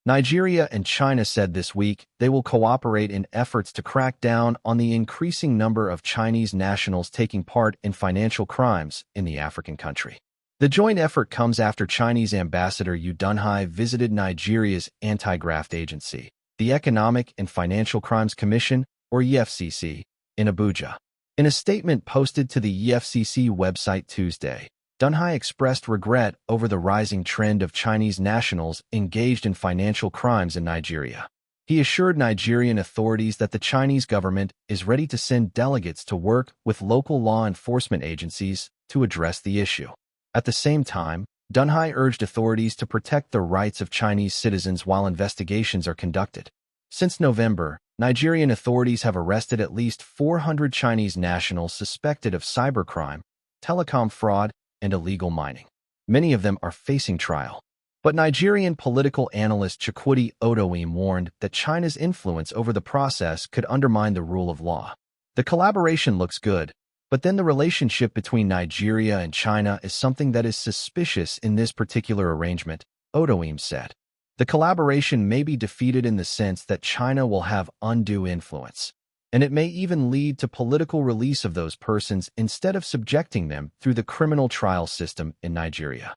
Nigeria and China said this week they will cooperate in efforts to crack down on the increasing number of Chinese nationals taking part in financial crimes in the African country. The joint effort comes after Chinese Ambassador Yu Dunhai visited Nigeria's anti-graft agency, the Economic and Financial Crimes Commission, or EFCC, in Abuja. In a statement posted to the EFCC website Tuesday, Dunhai expressed regret over the rising trend of Chinese nationals engaged in financial crimes in Nigeria. He assured Nigerian authorities that the Chinese government is ready to send delegates to work with local law enforcement agencies to address the issue. At the same time, Dunhai urged authorities to protect the rights of Chinese citizens while investigations are conducted. Since November, Nigerian authorities have arrested at least 400 Chinese nationals suspected of cybercrime, telecom fraud, and illegal mining. Many of them are facing trial. But Nigerian political analyst Chukwudi Odoim warned that China's influence over the process could undermine the rule of law. The collaboration looks good, but then the relationship between Nigeria and China is something that is suspicious in this particular arrangement, Odoim said. The collaboration may be defeated in the sense that China will have undue influence, and it may even lead to political release of those persons instead of subjecting them through the criminal trial system in Nigeria.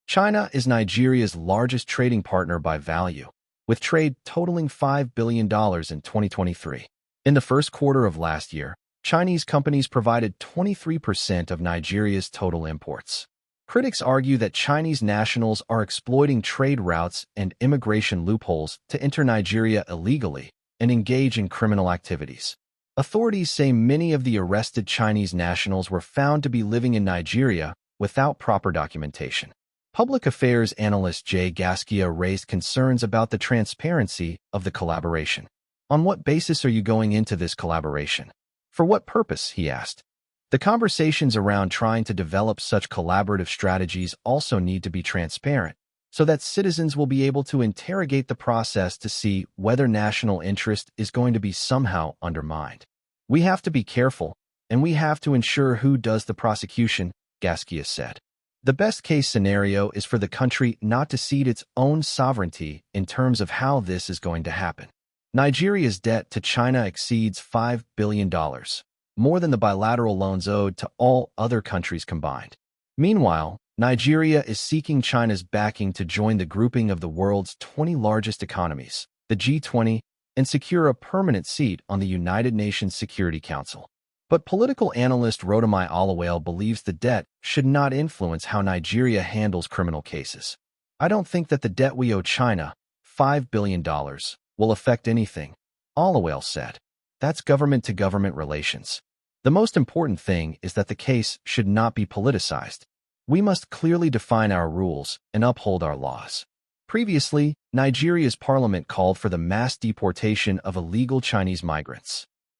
China is Nigeria's largest trading partner by value, with trade totaling $5 billion in 2023. In the first quarter of last year, Chinese companies provided 23% of Nigeria's total imports. Critics argue that Chinese nationals are exploiting trade routes and immigration loopholes to enter Nigeria illegally and engage in criminal activities. Authorities say many of the arrested Chinese nationals were found to be living in Nigeria without proper documentation. Public affairs analyst Jay Gaskia raised concerns about the transparency of the collaboration. On what basis are you going into this collaboration? For what purpose, he asked. The conversations around trying to develop such collaborative strategies also need to be transparent, so that citizens will be able to interrogate the process to see whether national interest is going to be somehow undermined. We have to be careful, and we have to ensure who does the prosecution, Gaskia said. The best-case scenario is for the country not to cede its own sovereignty in terms of how this is going to happen. Nigeria's debt to China exceeds $5 billion, more than the bilateral loans owed to all other countries combined. Meanwhile, Nigeria is seeking China's backing to join the grouping of the world's 20 largest economies, the G20, and secure a permanent seat on the United Nations Security Council. But political analyst Rotimi Alawale believes the debt should not influence how Nigeria handles criminal cases. I don't think that the debt we owe China, $5 billion, will affect anything, Alawale said. That's government-to-government relations. The most important thing is that the case should not be politicized. We must clearly define our rules and uphold our laws. Previously, Nigeria's parliament called for the mass deportation of illegal Chinese migrants.